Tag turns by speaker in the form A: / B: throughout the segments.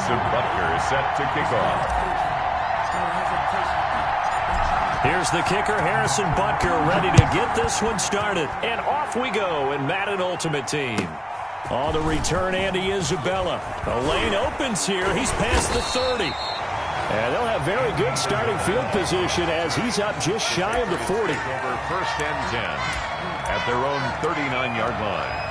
A: Harrison Butker is set to kick off.
B: Here's the kicker, Harrison Butker, ready to get this one started. And off we go in Madden Ultimate Team. On the return, Andy Isabella. The lane opens here. He's past the 30. And they'll have very good starting field position as he's up just shy of the 40.
A: Over first and 10 at their own 39-yard line.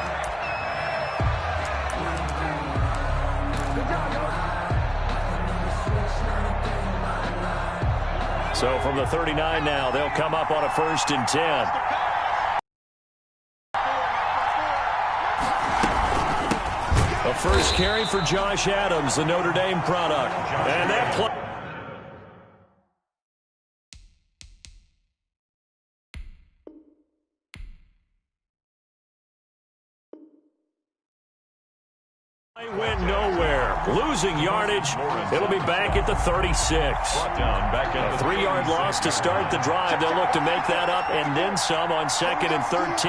B: So from the 39 now, they'll come up on a first and 10. A first carry for Josh Adams, the Notre Dame product. And that play. Went nowhere. Losing yardage. It'll be back at the 36. A 3-yard loss to start the drive. They'll look to make that up and then some on second and 13.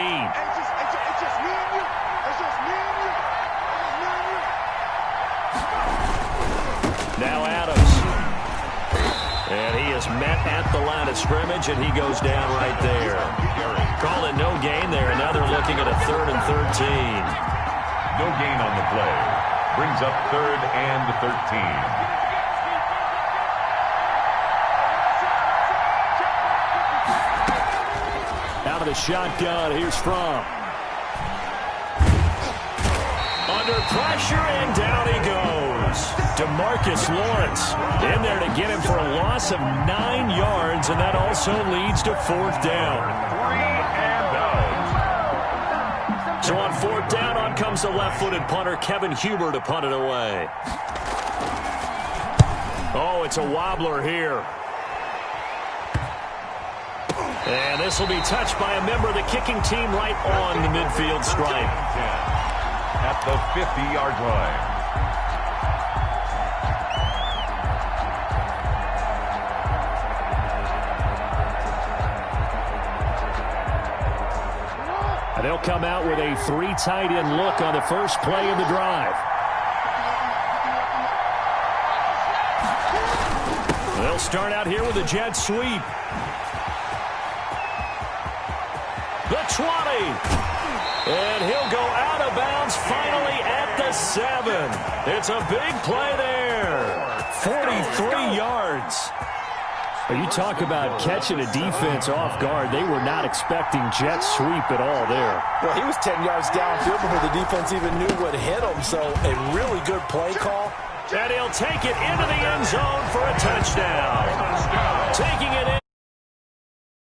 B: Now Adams. And he is met at the line of scrimmage, and he goes down right there. Call it no gain there. Now they're looking at a 3rd and 13.
A: No gain on the play. Brings up 3rd and 13.
B: Out of the shotgun, here's Fromm. Under pressure, and down he goes. DeMarcus Lawrence in there to get him for a loss of 9 yards, and that also leads to 4th down.
A: 3 and out.
B: So on 4th down, on comes the left-footed punter, Kevin Huber, to punt it away. Oh, it's a wobbler here. And this will be touched by a member of the kicking team right on the midfield stripe.
A: At the 50-yard line.
B: And they'll come out with a 3 tight end look on the first play of the drive. They'll start out here with a jet sweep. The 20. And he'll go out of bounds finally at the 7. It's a big play there. 43 yards. You talk about catching a defense off guard. They were not expecting jet sweep at all there.
C: Well, he was 10 yards downfield before the defense even knew what hit him. So a really good play call.
B: And he'll take it into the end zone for a touchdown. Taking it in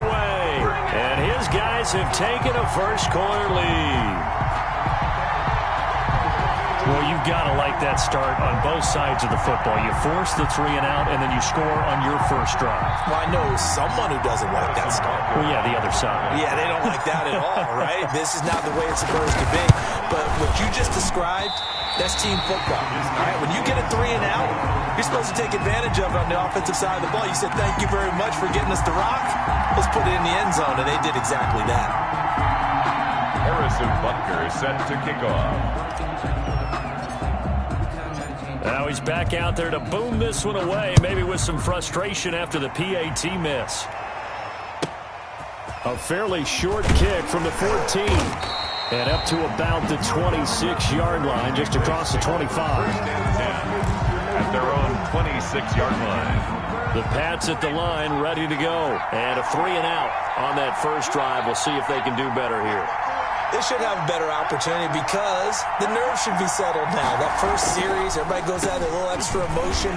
B: away. And his guys have taken a first-quarter lead. Well, you've got to like that start on both sides of the football. You force the 3 and out, and then you score on your first drive.
C: Well, I know someone who doesn't like that start.
B: Well, yeah, the other side.
C: Yeah, they don't like that at all, right? This is not the way it's supposed to be. But what you just described, that's team football. All right, when you get a 3 and out, you're supposed to take advantage of it on the offensive side of the ball. You said, thank you very much for getting us the rock. Let's put it in the end zone, and they did exactly that.
A: Harrison Butker is set to kick off.
B: Now he's back out there to boom this one away, maybe with some frustration after the PAT miss. A fairly short kick from the 14. And up to about the 26-yard line, just across the 25.
A: First and 10 at their own 26-yard line.
B: The Pats at the line, ready to go. And a 3 and out on that first drive. We'll see if they can do better here.
C: They should have a better opportunity because the nerves should be settled now. That first series, everybody goes out with a little extra emotion.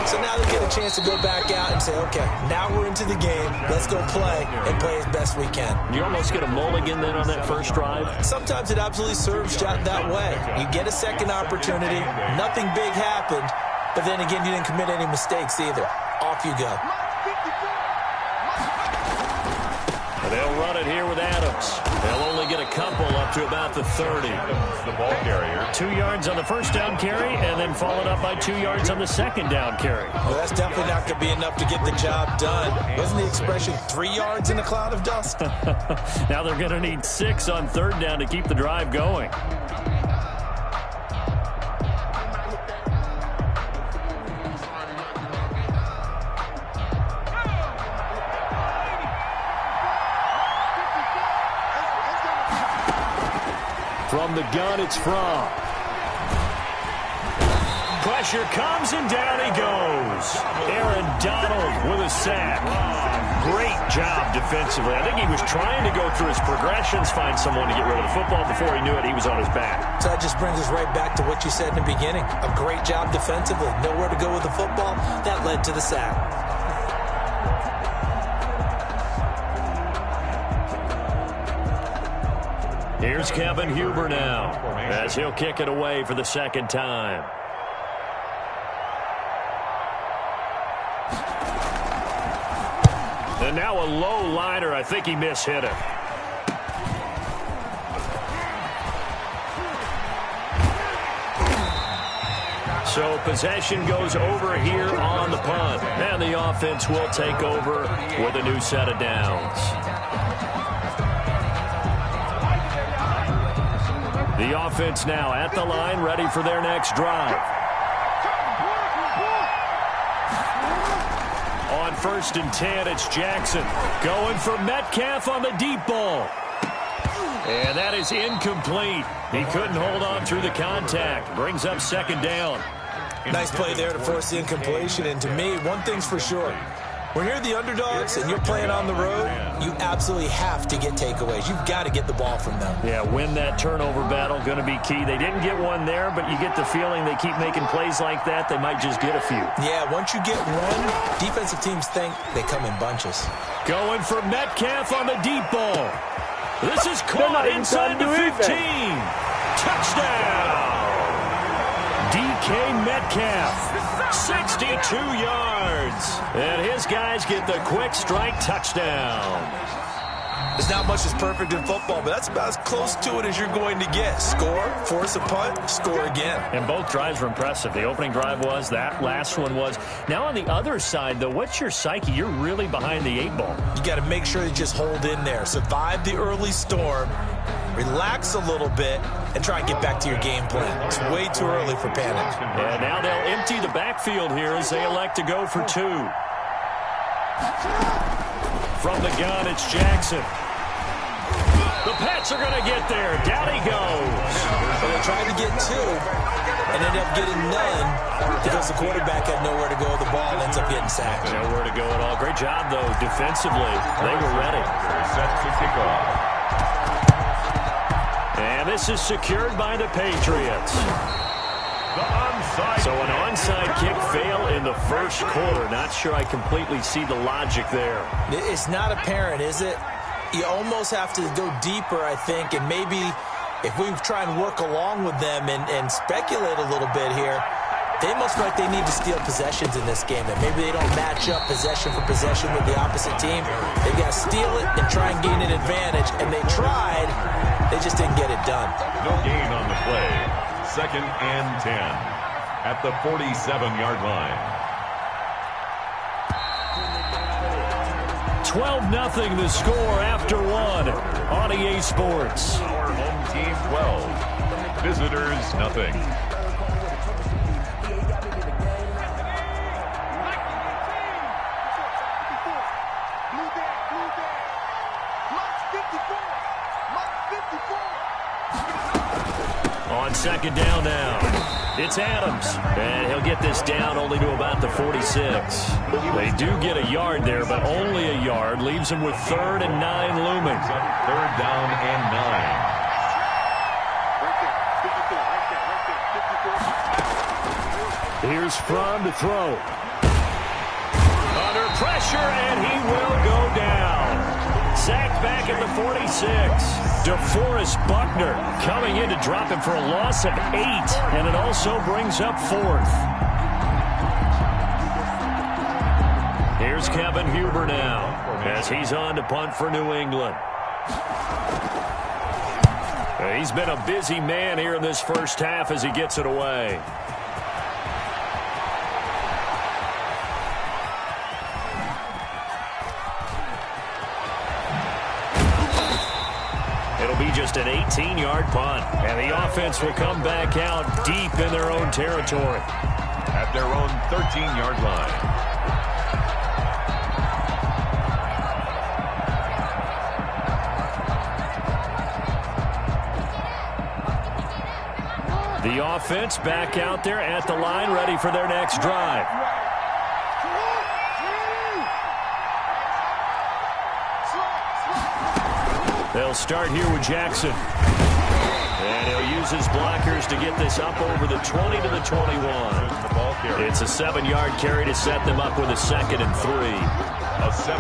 C: So now they get a chance to go back out and say, okay, now we're into the game. Let's go play and play as best we can.
B: You almost get a mulligan then on that first drive?
C: Sometimes it absolutely serves that way. You get a second opportunity. Nothing big happened. But then again, you didn't commit any mistakes either. Off you go.
B: They'll run it here with Adams. They'll only get a couple up to about the 30.
A: The ball carrier.
B: 2 yards on the first down carry, and then followed up by 2 yards on the second down carry.
C: Well, that's definitely not going to be enough to get the job done. Wasn't the expression 3 yards in a cloud of dust?
B: Now they're going to need 6 on third down to keep the drive going. From the gun, it's From. Pressure comes, and down he goes. Aaron Donald with a sack. Great job defensively. I think he was trying to go through his progressions, find someone to get rid of the football. Before he knew it, he was on his back.
C: So that just brings us right back to what you said in the beginning. A great job defensively. Nowhere to go with the football. That led to the sack.
B: Here's Kevin Huber now, as he'll kick it away for the second time. And now a low liner. I think he mishit it. So possession goes over here on the punt. And the offense will take over with a new set of downs. The offense now at the line, ready for their next drive. On 1st and 10, it's Jackson going for Metcalf on the deep ball. And that is incomplete. He couldn't hold on through the contact. Brings up second down.
C: Nice play there to force the incompletion. And to me, one thing's for sure. When you're the underdogs and you're playing on the road, you absolutely have to get takeaways. You've got to get the ball from them.
B: Yeah, win that turnover battle, going to be key. They didn't get one there, but you get the feeling they keep making plays like that, they might just get a few.
C: Yeah, once you get one, defensive teams think they come in bunches.
B: Going for Metcalf on the deep ball. This is caught inside the 15. Touchdown! DK Metcalf, 62 yards. And his guys get the quick strike touchdown.
C: There's not much that's perfect in football, but that's about as close to it as you're going to get. Score, force a punt, score again.
B: And both drives were impressive. The opening drive was, that last one was. Now on the other side, though, what's your psyche? You're really behind the 8 ball.
C: You got to make sure you just hold in there. Survive the early storm. Relax a little bit and try and get back to your game plan. It's way too early for panic.
B: And now they'll empty the backfield here as they elect to go for 2. From the gun, it's Jackson. The Pats are going to get there. Down he goes.
C: Well, they tried to get 2 and ended up getting none because the quarterback had nowhere to go with the ball and ends up getting sacked.
B: Nowhere to go at all. Great job, though, defensively. They were ready.
A: Set to kick off.
B: And this is secured by the Patriots. So an onside kick fail in the first quarter. Not sure I completely see the logic there.
C: It's not apparent, is it? You almost have to go deeper, I think, and maybe if we try and work along with them and speculate a little bit here, they must feel like they need to steal possessions in this game, that maybe they don't match up possession for possession with the opposite team. They've got to steal it and try and gain an advantage, and they tried. They just didn't get it done.
A: No gain on the play. 2nd and 10 at the 47-yard line.
B: 12-0 the score after 1 on EA Sports.
A: Our home team 12. Visitors nothing.
B: On 2nd down now, it's Adams. And he'll get this down only to about the 46. They do get a yard there, but only a yard. Leaves them with 3rd and 9 looming.
A: 3rd down and 9.
B: Here's From to throw. Under pressure, and he will go down. Sacked back at the 46. DeForest Buckner coming in to drop him for a loss of 8, and it also brings up 4th. Here's Kevin Huber now as he's on to punt for New England. He's been a busy man here in this first half as he gets it away. It'll be just an 18-yard punt, and the offense will come back out deep in their own territory.
A: At their own 13-yard line.
B: offense back out there at the line, ready for their next drive. They'll start here with Jackson. And he'll use his blockers to get this up over the 20 to the 21. It's a 7-yard carry to set them up with a 2nd and 3.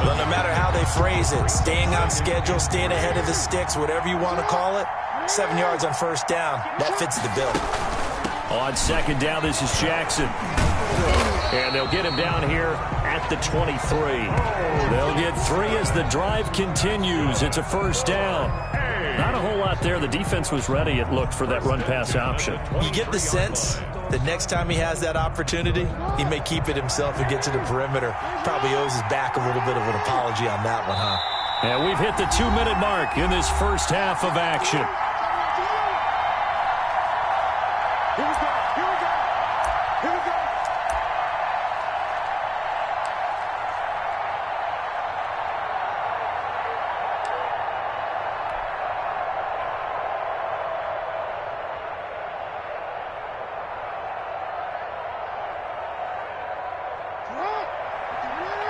C: Well, no matter how they phrase it, staying on schedule, staying ahead of the sticks, whatever you want to call it, 7 yards on first down, that fits the bill.
B: On 2nd down, this is Jackson. And they'll get him down here at the 23. They'll get 3 as the drive continues. It's a 1st down. Not a whole lot there. The defense was ready, it looked, for that run-pass option.
C: You get the sense that next time he has that opportunity, he may keep it himself and get to the perimeter. Probably owes his back a little bit of an apology on that one, huh?
B: And we've hit the 2-minute mark in this first half of action.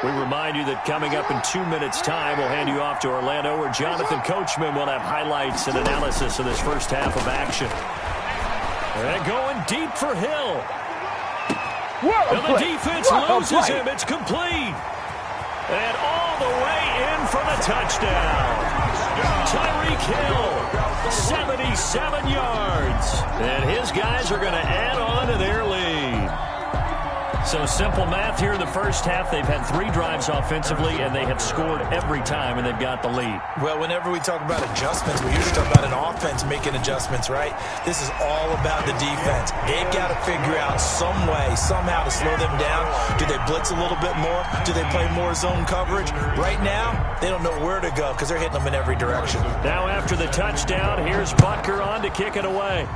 B: We remind you that coming up in 2 minutes' time, we'll hand you off to Orlando, where Jonathan Coachman will have highlights and analysis of this first half of action. And going deep for Hill. And the defense loses him. It's complete. And all the way in for the touchdown. Tyreek Hill, 77 yards. And his guys are going to add on to their lead. So simple math here in the first half. They've had 3 drives offensively, and they have scored every time, and they've got the lead.
C: Well, whenever we talk about adjustments, we usually talk about an offense making adjustments, right? This is all about the defense. They've got to figure out some way, somehow to slow them down. Do they blitz a little bit more? Do they play more zone coverage? Right now, they don't know where to go because they're hitting them in every direction.
B: Now after the touchdown, here's Butker on to kick it away.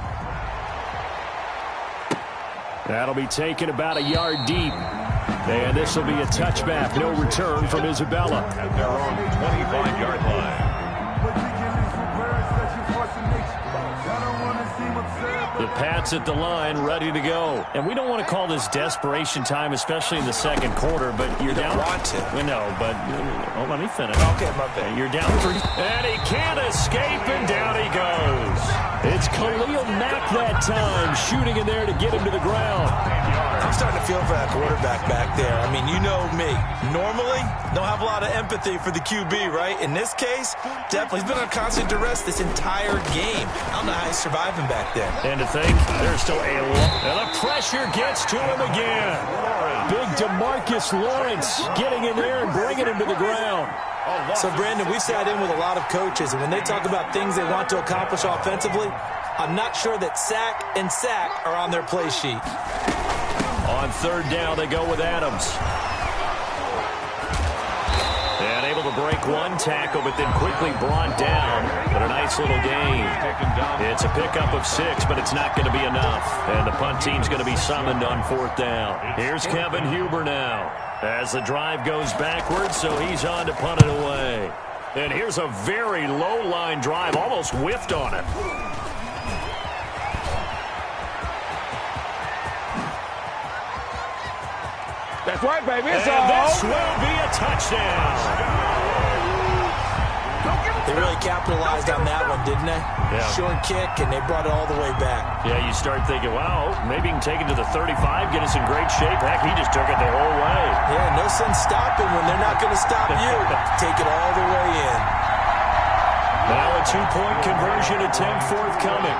B: That'll be taken about a yard deep. And this will be a touchback. No return from Isabella.
A: At their own 25-yard line.
B: The Pats at the line, ready to go. And we don't want to call this desperation time, especially in the second quarter, but you're down.
C: You don't want to.
B: We know, but let me finish.
C: Okay, my bad.
B: You're down 3. And he can't escape, and down he goes. It's Khalil Mack that time, shooting in there to get him to the ground.
C: I'm starting to feel for that quarterback back there. I mean, you know me. Normally, don't have a lot of empathy for the QB, right? In this case, definitely. He's been on constant duress this entire game. I don't know how he's surviving back there.
B: And to think, there's still a lot. And the pressure gets to him again. Big DeMarcus Lawrence getting in there and bringing him to the ground.
C: So, Brandon, we sat in with a lot of coaches, and when they talk about things they want to accomplish offensively, I'm not sure that sack and sack are on their play sheet.
B: On 3rd down, they go with Adams. And able to break 1 tackle, but then quickly brought down. But a nice little gain. It's a pickup of 6, but it's not going to be enough. And the punt team's going to be summoned on 4th down. Here's Kevin Huber now, as the drive goes backwards, so he's on to punt it away. And here's a very low-line drive, almost whiffed on it.
D: That's right, baby. It's
B: and this will be a touchdown.
C: They really capitalized on that one, didn't they?
B: Yeah.
C: Short kick, and they brought it all the way back.
B: Yeah, you start thinking, wow, maybe he can take it to the 35, get us in great shape. Heck, he just took it the whole way.
C: Yeah, no sense stopping when they're not going to stop you. Take it all the way in.
B: Now a 2-point conversion attempt forthcoming.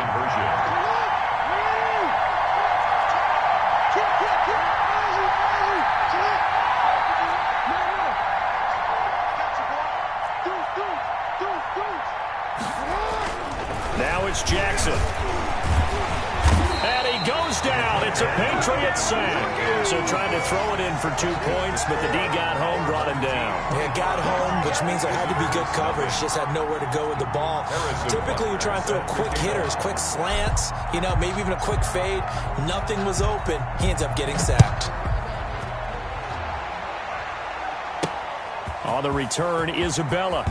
B: Now it's Jackson. And he goes down. It's a Patriot sack. So trying to throw it in for 2 points, but the D got home, brought him down.
C: Yeah, got home, which means there had to be good coverage. Just had nowhere to go with the ball. Typically, you try and throw quick hitters, quick slants, maybe even a quick fade. Nothing was open. He ends up getting sacked.
B: On the return, Isabella.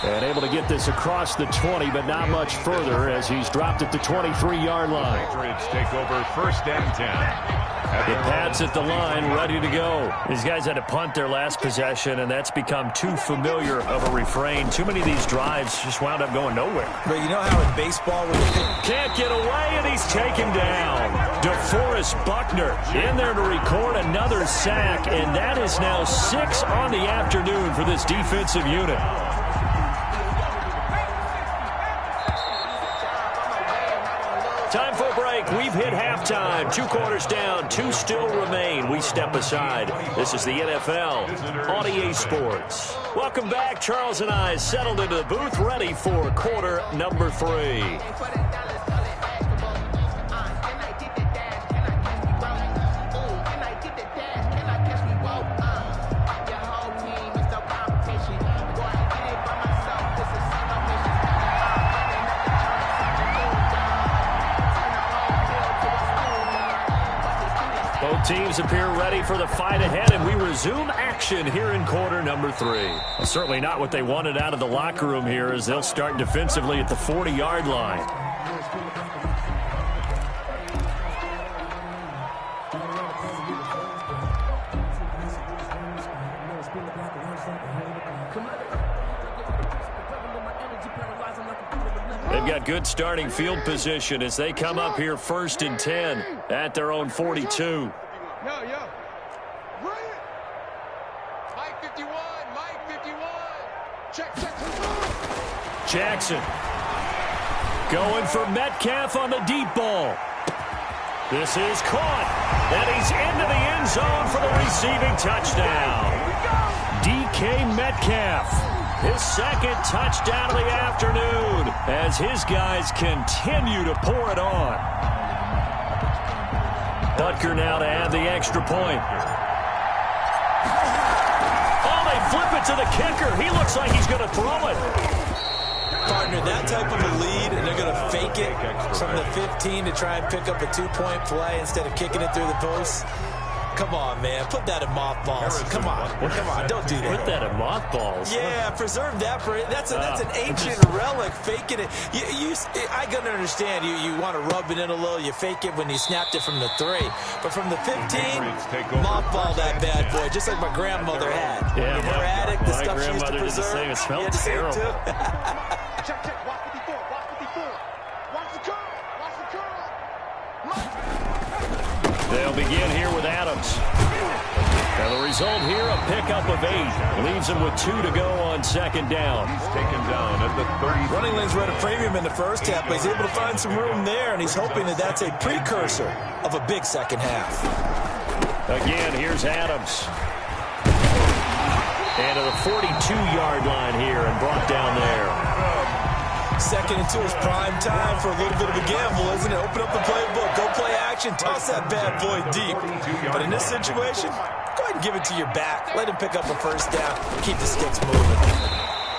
B: And able to get this across the 20, but not much further as he's dropped at the 23-yard line.
A: Patriots take over 1st and 10.
B: The Pats at the line, ready to go. These guys had to punt their last possession, and that's become too familiar of a refrain. Too many of these drives just wound up going nowhere.
C: But you know how in baseball, when you
B: can't get away, and he's taken down. DeForest Buckner in there to record another sack, and that is now 6 on the afternoon for this defensive unit. Time for a break. We've hit halftime. 2 quarters down. 2 still remain. We step aside. This is the NFL on EA Sports. Welcome back. Charles and I settled into the booth, ready for quarter number 3. Teams appear ready for the fight ahead, and we resume action here in quarter number 3. Well, certainly not what they wanted out of the locker room here as they'll start defensively at the 40-yard line. They've got good starting field position as they come up here 1st and 10 at their own 42.
E: Yo. Run. Mike 51. Check.
B: Jackson going for Metcalf on the deep ball. This is caught, and he's into the end zone for the receiving touchdown. DK Metcalf, his 2nd touchdown of the afternoon as his guys continue to pour it on. Butker now to add the extra point. Oh, they flip it to the kicker. He looks like he's going to throw it.
C: Partner, that type of a lead, and they're going to fake it from the 15 to try and pick up a 2-point play instead of kicking it through the post. Come on, man. Put that in mothballs. Come on. Don't do that.
B: Put that in mothballs.
C: Yeah, preserve that for it. That's an ancient relic. Faking it. I can understand. You want to rub it in a little. You fake it when you snapped it from the 3. But from the 15, mothball that bad boy, just like my grandmother had.
B: Yeah,
C: her attic, the stuff she used to
B: preserve. Did the same. It smelled terrible.
E: Check. Watch 54. Watch the curl.
B: They'll begin here with Adams. And the result here, a pickup of 8. Leaves him with 2 to go on 2nd down.
A: He's taken down at the 30.
C: Running lanes were at a premium in the first half, but he's able to find some room there, and he's hoping that that's a precursor of a big second half.
B: Again, here's Adams. And to the 42-yard line here and brought down there.
C: 2nd and 2 is prime time for a little bit of a gamble, isn't it? Open up the playbook, go play action, toss that bad boy deep. But in this situation, go ahead and give it to your back. Let him pick up a 1st down, keep the sticks moving.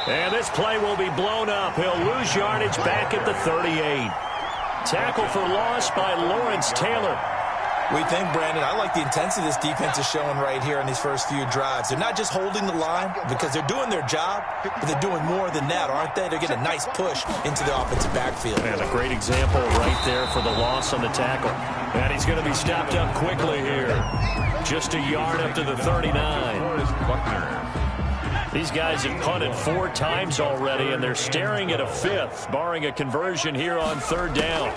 B: And this play will be blown up. He'll lose yardage back at the 38. Tackle for loss by Lawrence Taylor.
C: We think, Brandon, I like the intensity this defense is showing right here in these first few drives. They're not just holding the line because they're doing their job, but they're doing more than that, aren't they? They're getting a nice push into the offensive backfield.
B: And a great example right there for the loss on the tackle. And he's going to be stopped up quickly here. Just a yard up to the 39. These guys have punted 4 times already, and they're staring at a 5th, barring a conversion here on 3rd down.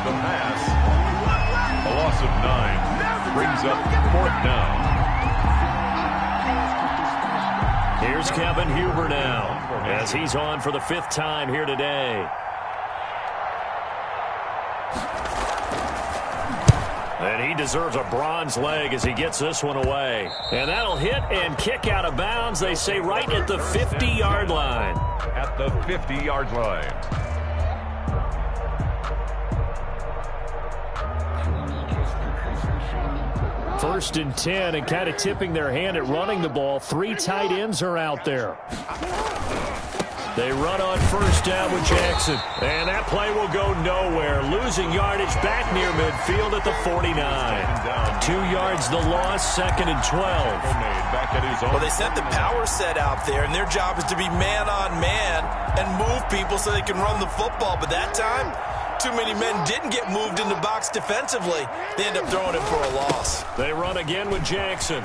A: The pass, a loss of 9, brings up 4th down.
B: Here's Kevin Huber now, as he's on for the 5th time here today. And he deserves a bronze leg as he gets this one away. And that'll hit and kick out of bounds, they say, right at the 50-yard line.
A: At the 50-yard line.
B: 1st and 10, and kind of tipping their hand at running the ball. 3 tight ends are out there. They run on first down with Jackson. And that play will go nowhere. Losing yardage back near midfield at the 49. 2 yards the loss, 2nd and 12.
C: Well, they sent the power set out there, and their job is to be man-on-man and move people so they can run the football. But that time, too many men didn't get moved in the box defensively. They end up throwing him for a loss.
B: They run again with Jackson.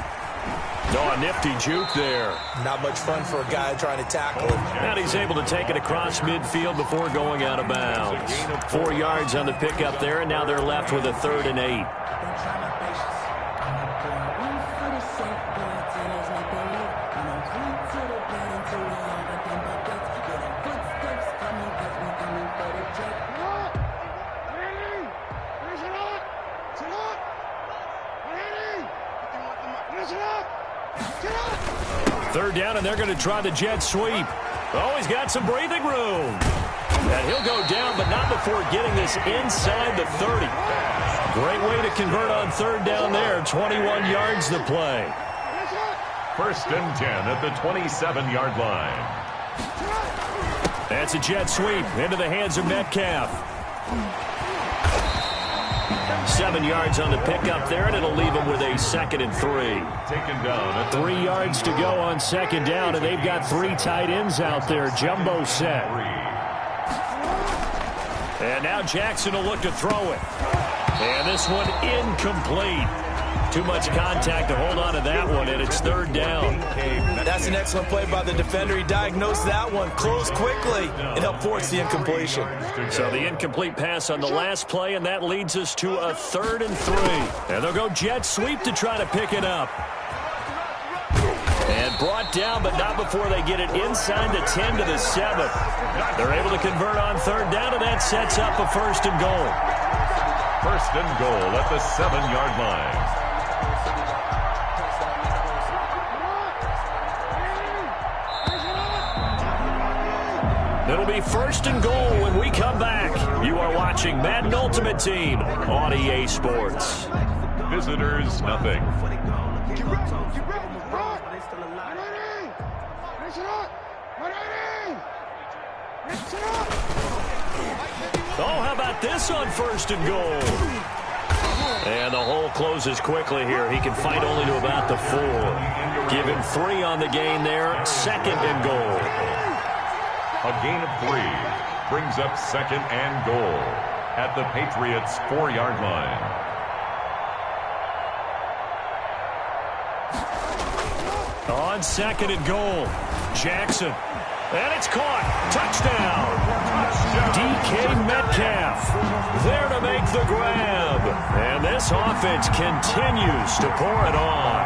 B: Oh, a nifty juke there.
C: Not much fun for a guy trying to tackle him.
B: And he's able to take it across midfield before going out of bounds. 4 yards on the pickup there, and now they're left with a 3rd and 8. Third down, and they're going to try the jet sweep. Oh, he's got some breathing room. And he'll go down, but not before getting this inside the 30. Great way to convert on third down there. 21 yards to play.
A: 1st and 10 at the 27-yard line.
B: That's a jet sweep into the hands of Metcalf. 7 yards on the pickup there, and it'll leave him with a 2nd and 3.
A: Taken down at
B: 3 yards to go on 2nd down, and they've got 3 tight ends out there. Jumbo set. And now Jackson will look to throw it. And this one incomplete. Too much contact to hold on to that one, and it's 3rd down.
C: That's an excellent play by the defender. He diagnosed that one, closed quickly, and helped force the incompletion.
B: So the incomplete pass on the last play, and that leads us to a 3rd and 3. And they'll go jet sweep to try to pick it up. And brought down, but not before they get it inside the 10 to the 7. They're able to convert on 3rd down, and that sets up a 1st and goal.
A: 1st and goal at the 7-yard line.
B: It'll be 1st and goal when we come back. You are watching Madden Ultimate Team on EA Sports.
A: Visitors, nothing.
E: Get ready, run! Mix it up!
B: Oh, how about this on 1st and goal? And the hole closes quickly here. He can fight only to about the 4. Give him 3 on the gain there. 2nd and goal.
A: A gain of 3 brings up 2nd and goal at the Patriots' 4-yard line.
B: On 2nd and goal, Jackson. And it's caught. Touchdown. DK Metcalf there to make the grab. And this offense continues to pour it on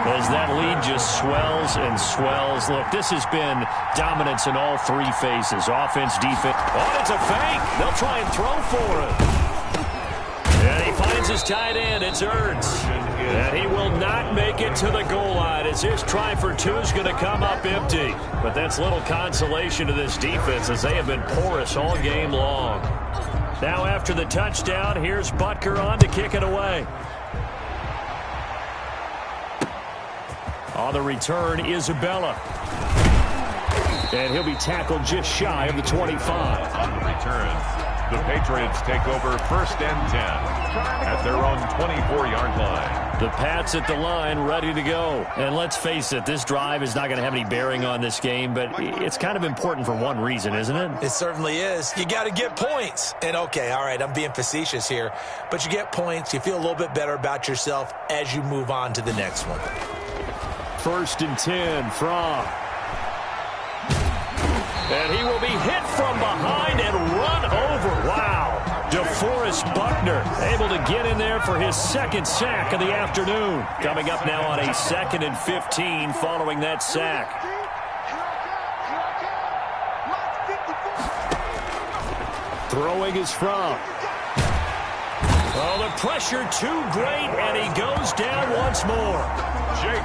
B: as that lead just swells and swells. Look, this has been dominance in all 3 phases. Offense, defense. Oh, it's a fake. They'll try and throw for it. And he finds his tight end. It's Ertz. And he will not make it to the goal line as his try for 2 is going to come up empty. But that's little consolation to this defense as they have been porous all game long. Now after the touchdown, here's Butker on to kick it away. On the return, Isabella. And he'll be tackled just shy of the 25.
A: On the return, the Patriots take over 1st and 10 at their own 24-yard line.
B: The Pats at the line, ready to go. And let's face it, this drive is not going to have any bearing on this game, but it's kind of important for one reason, isn't it?
C: It certainly is. You got to get points. And, okay, all right, I'm being facetious here, but you get points, you feel a little bit better about yourself as you move on to the next one.
B: 1st and 10 from. And he will be hit from behind and run over. Wow. DeForest Buckner able to get in there for his 2nd sack of the afternoon. Coming up now on a 2nd and 15 following that sack. Throwing is from. Oh, the pressure too great, and he goes down once more.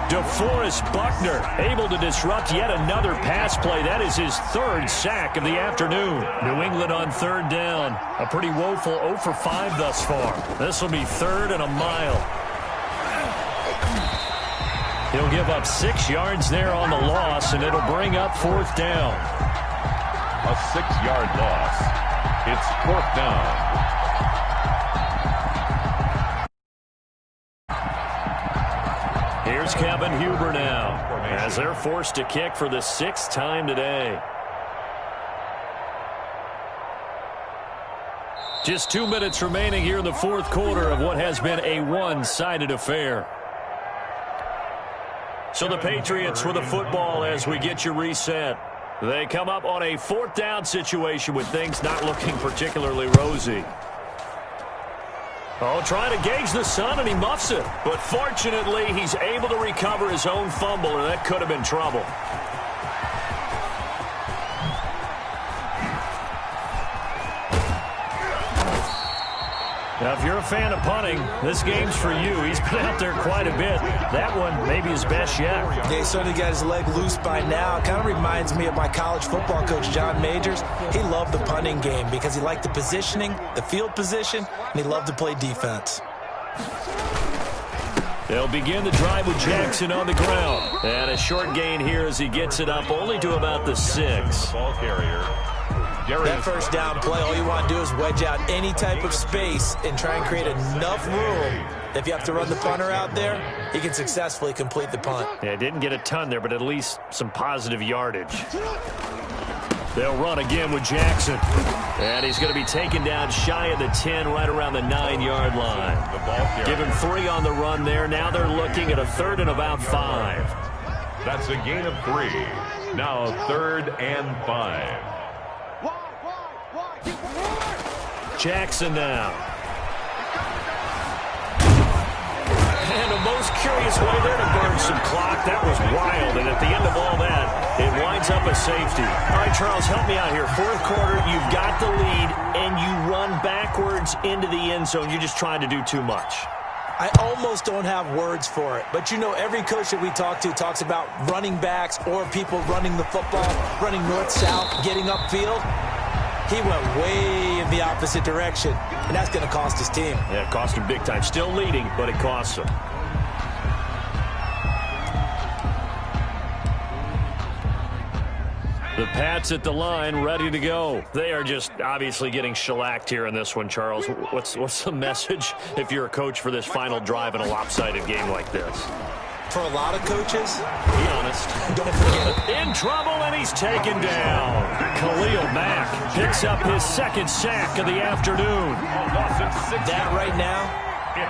B: DeForest Buckner able to disrupt yet another pass play. That is his 3rd sack of the afternoon. New England on 3rd down. A pretty woeful 0 for 5 thus far. This will be 3rd and a mile. He'll give up 6 yards there on the loss, and it'll bring up 4th down.
A: A 6-yard loss. It's 4th down.
B: Here's Kevin Huber now, as they're forced to kick for the 6th time today. Just 2 minutes remaining here in the 4th quarter of what has been a one-sided affair. So the Patriots with the football as we get you reset. They come up on a 4th down situation with things not looking particularly rosy. Oh, trying to gauge the sun, and he muffs it. But fortunately, he's able to recover his own fumble, and that could have been trouble. Now, if you're a fan of punting, this game's for you. He's been out there quite a bit. That one may be his best yet.
C: Yeah, he certainly got his leg loose by now. Kind of reminds me of my college football coach, John Majors. He loved the punting game because he liked the positioning, the field position, and he loved to play defense.
B: They'll begin the drive with Jackson on the ground. And a short gain here as he gets it up only to about the 6.
A: Ball carrier.
C: That first down play, all you want to do is wedge out any type of space and try and create enough room. If you have to run the punter out there, he can successfully complete the punt.
B: Yeah, didn't get a ton there, but at least some positive yardage. They'll run again with Jackson. And he's going to be taken down shy of the 10, right around the 9-yard line. Give him 3 on the run there. Now they're looking at a 3rd and about 5.
A: That's a gain of 3. Now 3rd and 5.
B: Jackson now. And a most curious way there to burn some clock. That was wild. And at the end of all that, it winds up a safety. All right, Charles, help me out here. 4th quarter, you've got the lead, and you run backwards into the end zone. You're just trying to do too much.
C: I almost don't have words for it. But, you know, every coach that we talk to talks about running backs or people running the football, running north-south, getting upfield. He went way in the opposite direction, and that's going to cost his team.
B: Yeah, it cost him big time. Still leading, but it costs him. The Pats at the line, ready to go. They are just obviously getting shellacked here in this one, Charles. What's the message if you're a coach for this final drive in a lopsided game like this?
C: For a lot of coaches,
B: be honest,
C: don't forget it.
B: In trouble, and he's taken down. Khalil Mack picks up his 2nd sack of the afternoon.
C: That right now,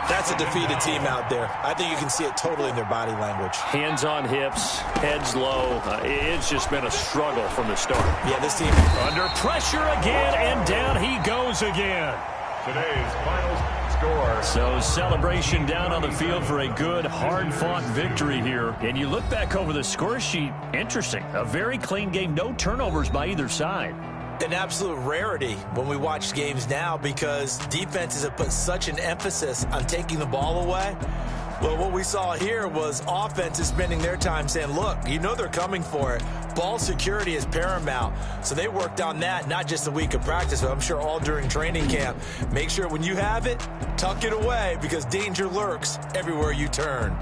C: that's a defeated team out there. I think you can see it totally in their body language.
B: Hands on hips, heads low. It's just been a struggle from the start.
C: Yeah, this team
B: under pressure again, and down he goes again.
A: Today's final score.
B: So celebration down on the field for a good, hard-fought victory here. And you look back over the score sheet, interesting. A very clean game, no turnovers by either side.
C: An absolute rarity when we watch games now because defenses have put such an emphasis on taking the ball away. Well, what we saw here was offenses spending their time saying, look, you know they're coming for it. Ball security is paramount. So they worked on that, not just a week of practice, but I'm sure all during training camp. Make sure when you have it, tuck it away because danger lurks everywhere you turn.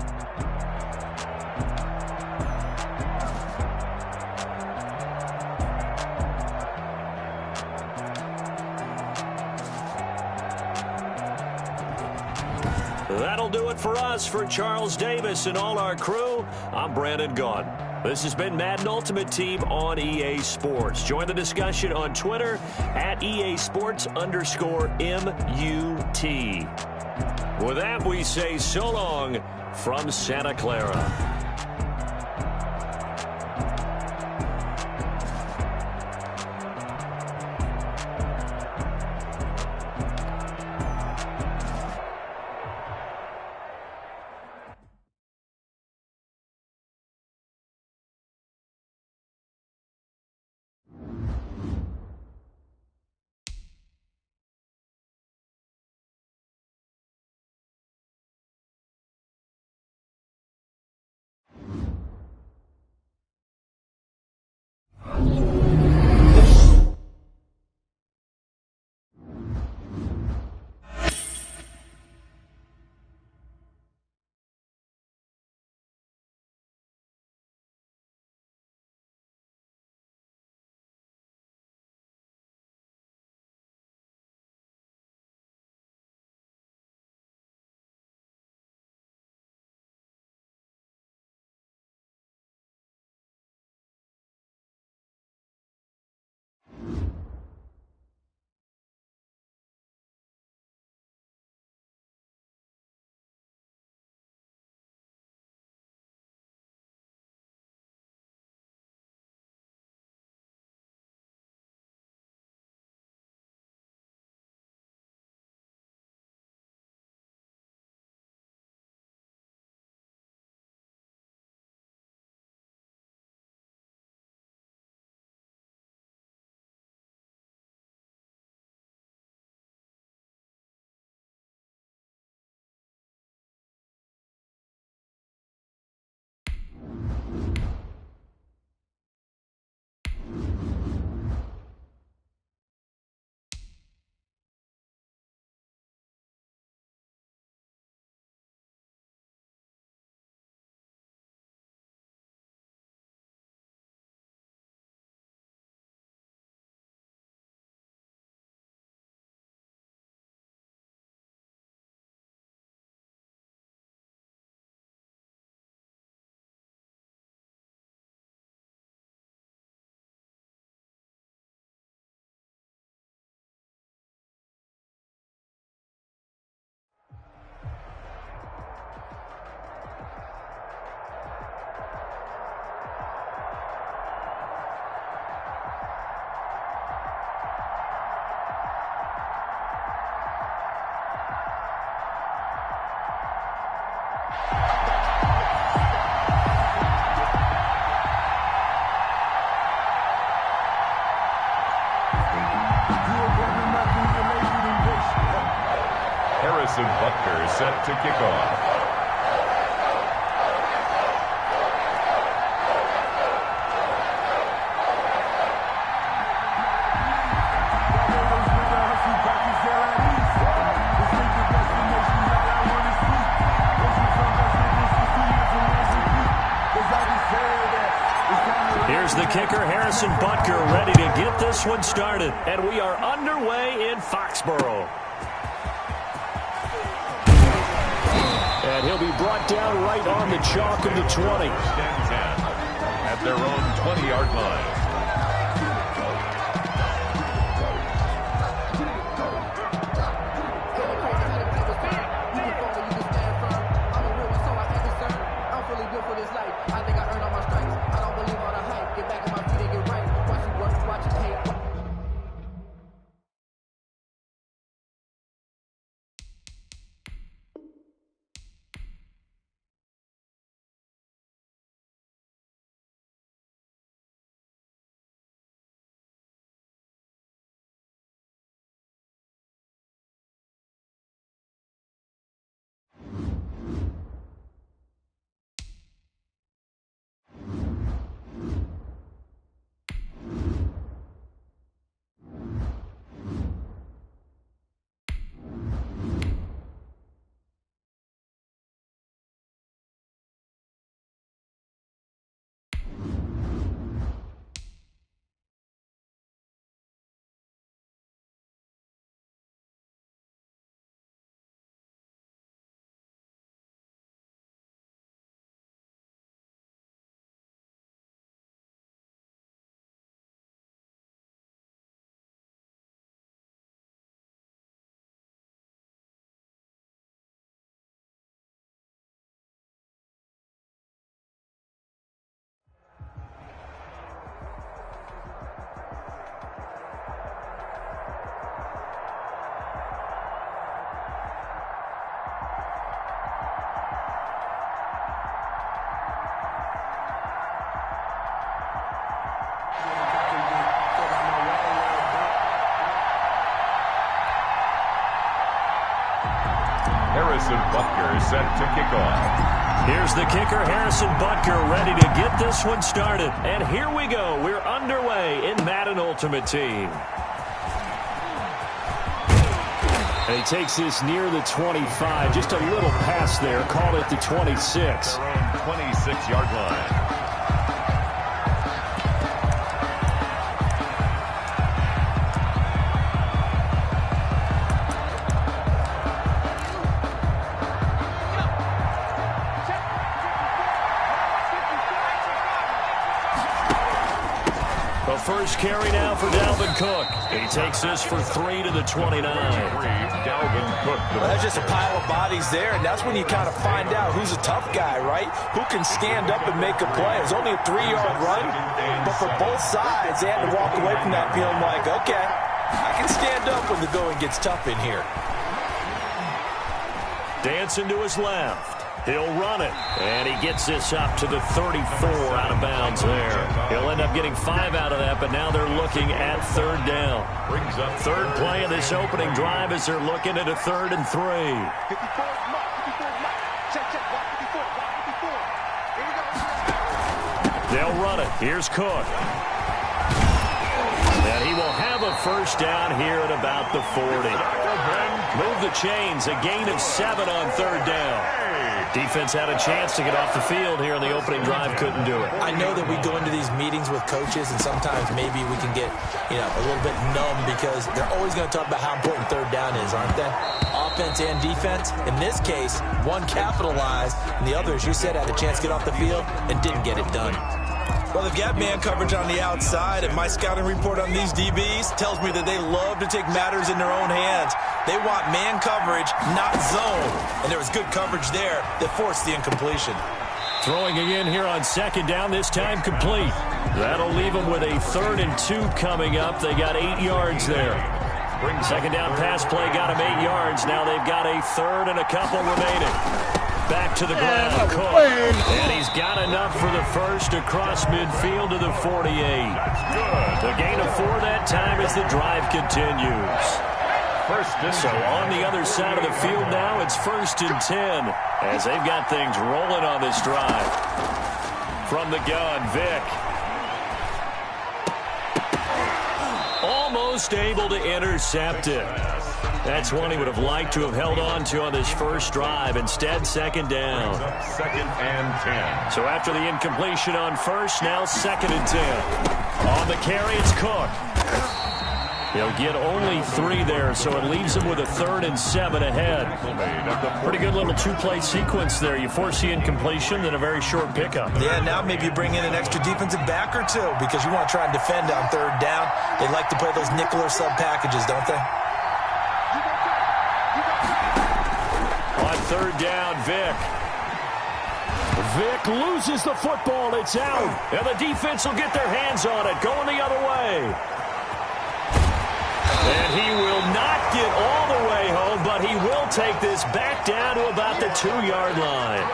B: That'll do it for us. For Charles Davis and all our crew, I'm Brandon Gaudin. This has been Madden Ultimate Team on EA Sports. Join the discussion on Twitter at EA Sports_MUT. With that, we say so long from Santa Clara.
A: set to kick off.
B: Here's the kicker, Harrison Butker, ready to get this one started. And we are underway in Foxborough. And he'll be brought down right on the chalk of the 20.
A: At their own 20-yard line. Harrison Butker is set to kick off.
B: Here's the kicker, Harrison Butker, ready to get this one started. And here we go. We're underway in Madden Ultimate Team. And he takes this near the 25. Just a little pass there. Call it the 26.
A: Their own 26-yard line.
B: First carry now for Dalvin Cook. He takes this for 3 to the 29.
A: Dalvin Cook.
C: That's just a pile of bodies there, and that's when you kind of find out who's a tough guy, right? Who can stand up and make a play. It was only a 3-yard run, but for both sides, they had to walk away from that feeling like, okay, I can stand up when the going gets tough in here.
B: Dancing to his left. He'll run it, and he gets this up to the 34 out of bounds there. He'll end up getting 5 out of that, but now they're looking at third down.
A: Brings up
B: third play of this opening drive as they're looking at a 3rd and 3. They'll run it. Here's Cook. And he will have a first down here at about the 40. Move the chains, a gain of 7 on third down. Defense had a chance to get off the field here in the opening drive, couldn't do it.
C: I know that we go into these meetings with coaches, and sometimes maybe we can get, a little bit numb because they're always going to talk about how important third down is, aren't they? Offense and defense. In this case, one capitalized, and the other, as you said, had a chance to get off the field and didn't get it done. Well, they've got man coverage on the outside, and my scouting report on these DBs tells me that they love to take matters in their own hands. They want man coverage, not zone. And there was good coverage there that forced the incompletion.
B: Throwing again here on second down, this time complete. That'll leave them with a 3rd and 2 coming up. They got 8 yards there. Second down pass play got them 8 yards. Now they've got a 3rd and a couple remaining. Back to the ground, Cook. And he's got enough for the first across midfield to the 48. The gain of 4 that time as the drive continues. So on the other side of the field now, it's 1st and 10 as they've got things rolling on this drive. From the gun, Vick. Almost able to intercept it. That's one he would have liked to have held on to on this first drive. Instead, 2nd down.
A: 2nd and 10.
B: So after the incompletion on first, now 2nd and 10. On the carry, it's Cook. He'll get only 3 there, so it leaves him with a 3rd and 7 ahead. Pretty good little 2-play sequence there. You force the incompletion, then a very short pickup.
C: Yeah, now maybe you bring in an extra defensive back or two because you want to try and defend on 3rd down. They like to play those nickel or sub packages, don't they?
B: On 3rd down, Vick. Vick loses the football. It's out. And the defense will get their hands on it, going the other way. And he will not get all the way home, but he will take this back down to about the 2-yard line.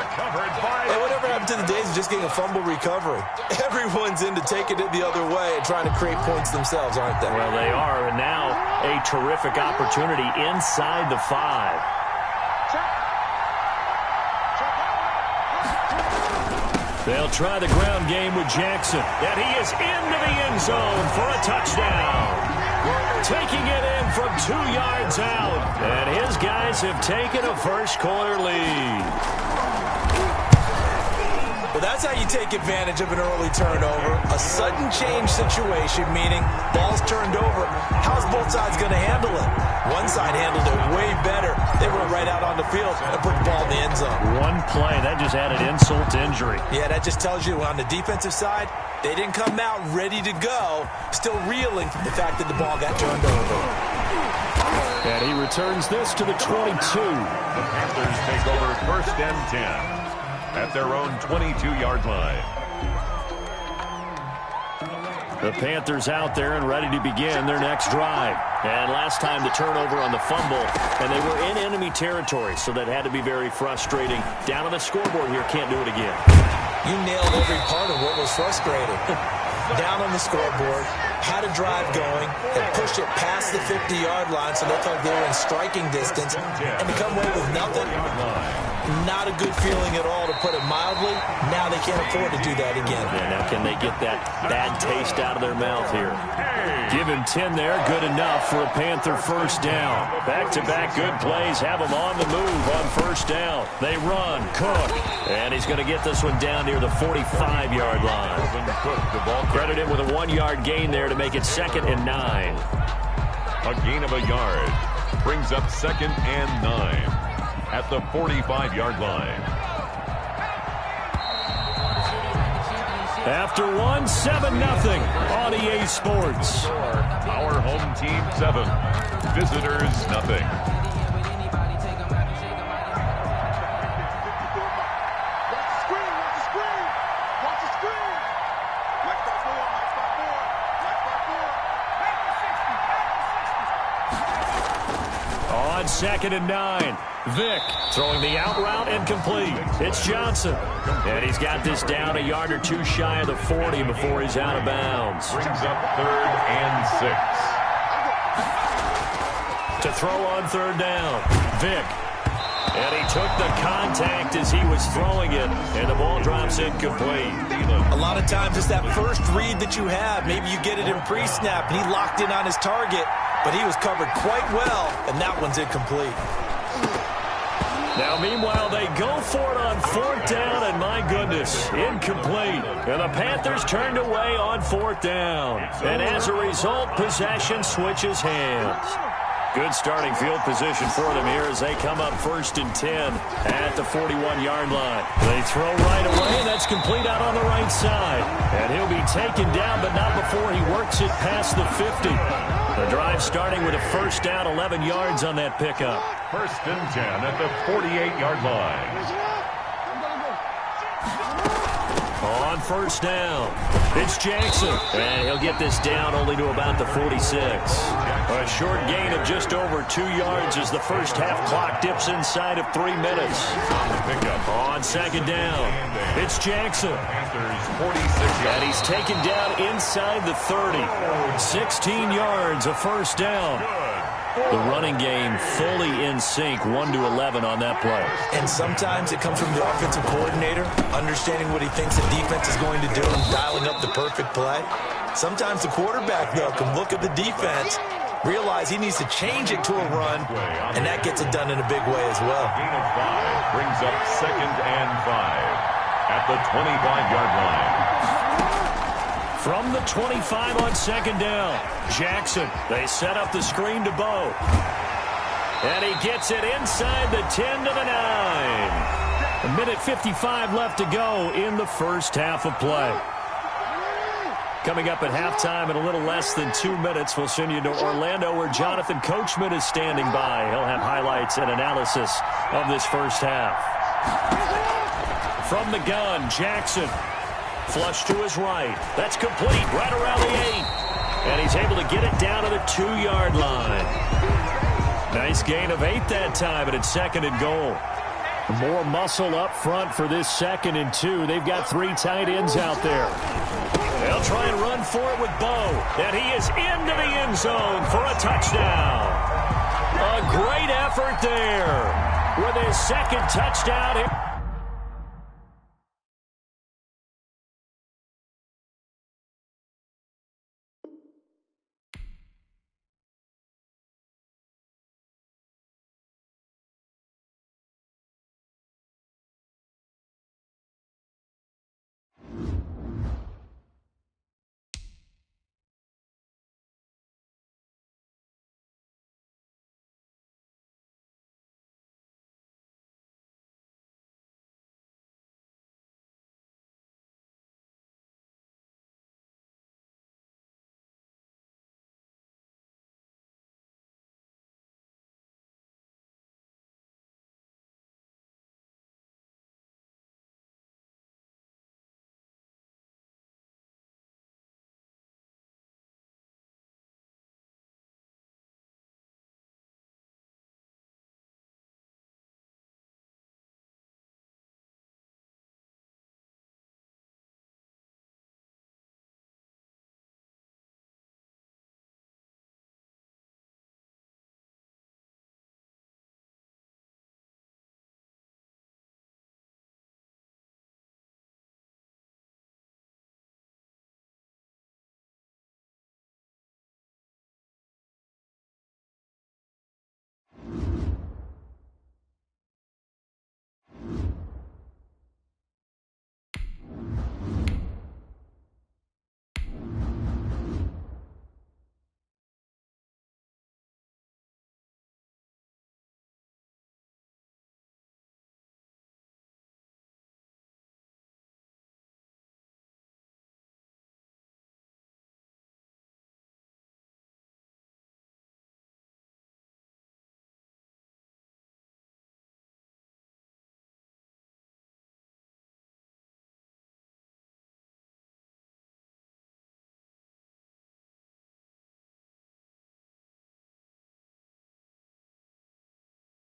C: Hey, whatever happened to the days of just getting a fumble recovery? Everyone's into taking it the other way and trying to create points themselves, aren't they?
B: Well, they are, and now a terrific opportunity inside the 5. They'll try the ground game with Jackson, and he is into the end zone for a touchdown. Taking it in from 2 yards out. And his guys have taken a first-quarter lead.
C: Well, that's how you take advantage of an early turnover. A sudden change situation, meaning ball's turned over. How's both sides going to handle it? One side handled it way better. They went right out on the field and put the ball in the end zone.
B: One play, that just added insult to injury.
C: Yeah, that just tells you on the defensive side, they didn't come out ready to go, still reeling from the fact that the ball got turned over.
B: And he returns this to the 22.
A: The Panthers take over 1st and 10 at their own 22-yard line.
B: The Panthers out there and ready to begin their next drive. And last time the turnover on the fumble, and they were in enemy territory, so that had to be very frustrating. Down on the scoreboard here, can't do it again.
C: You nailed every part of what was frustrating. Down on the scoreboard, had a drive going, and pushed it past the 50-yard line so they looked like they were in striking distance, and to come away with nothing, not a good feeling at all, to put it mildly. Now they can't afford to do that again.
B: Yeah, now can they get that bad taste out of their mouth here? Give him 10 there, good enough for a Panther first down. Back-to-back good plays, have them on the move on first down. They run, Cook, and he's going to get this one down near the 45-yard line. Credit him with a 1-yard gain there to make it 2nd and 9.
A: A gain of a yard brings up 2nd and 9 at the 45-yard line.
B: After 7-0 on EA Sports.
A: Our home team 7, visitors nothing.
B: On 2nd and 9. Vick throwing the out route and complete. It's Johnson. And he's got this down a yard or 2 shy of the 40 before he's out of bounds.
A: Brings up 3rd and 6.
B: To throw on 3rd down. Vick. And he took the contact as he was throwing it. And the ball drops incomplete.
C: A lot of times it's that first read that you have. Maybe you get it in pre-snap, and he locked in on his target. But he was covered quite well, and that one's incomplete.
B: Now, meanwhile, they go for it on 4th down, and my goodness, incomplete. And the Panthers turned away on 4th down. And as a result, possession switches hands. Good starting field position for them here as they come up 1st and 10 at the 41-yard line. They throw right away, and that's complete out on the right side. And he'll be taken down, but not before he works it past the 50. The drive starting with a first down, 11 yards on that pickup.
A: 1st and 10 at the 48-yard line.
B: On 1st down, it's Jackson. And he'll get this down only to about the 46. A short gain of just over 2 yards as the first half clock dips inside of 3 minutes. On 2nd down, it's Jackson. And he's taken down inside the 30. 16 yards, a first down. The running game fully in sync, 1-11 on that play.
C: And sometimes it comes from the offensive coordinator, understanding what he thinks the defense is going to do and dialing up the perfect play. Sometimes the quarterback, though, can look at the defense, realize he needs to change it to a run, and that gets it done in a big way as well.
A: Gain of 5 brings up 2nd and 5 at the 25-yard line.
B: From the 25 on 2nd down, Jackson. They set up the screen to Bo. And he gets it inside the 10 to the 9. 1:55 left to go in the first half of play. Coming up at halftime in a little less than 2 minutes, we'll send you to Orlando where Jonathan Coachman is standing by. He'll have highlights and analysis of this first half. From the gun, Jackson. Flush to his right. That's complete right around the 8. And he's able to get it down to the 2-yard line. Nice gain of 8 that time, and it's 2nd and goal. More muscle up front for this 2nd and 2. They've got 3 tight ends out there. They'll try and run for it with Bo. And he is into the end zone for a touchdown. A great effort there with his 2nd touchdown here.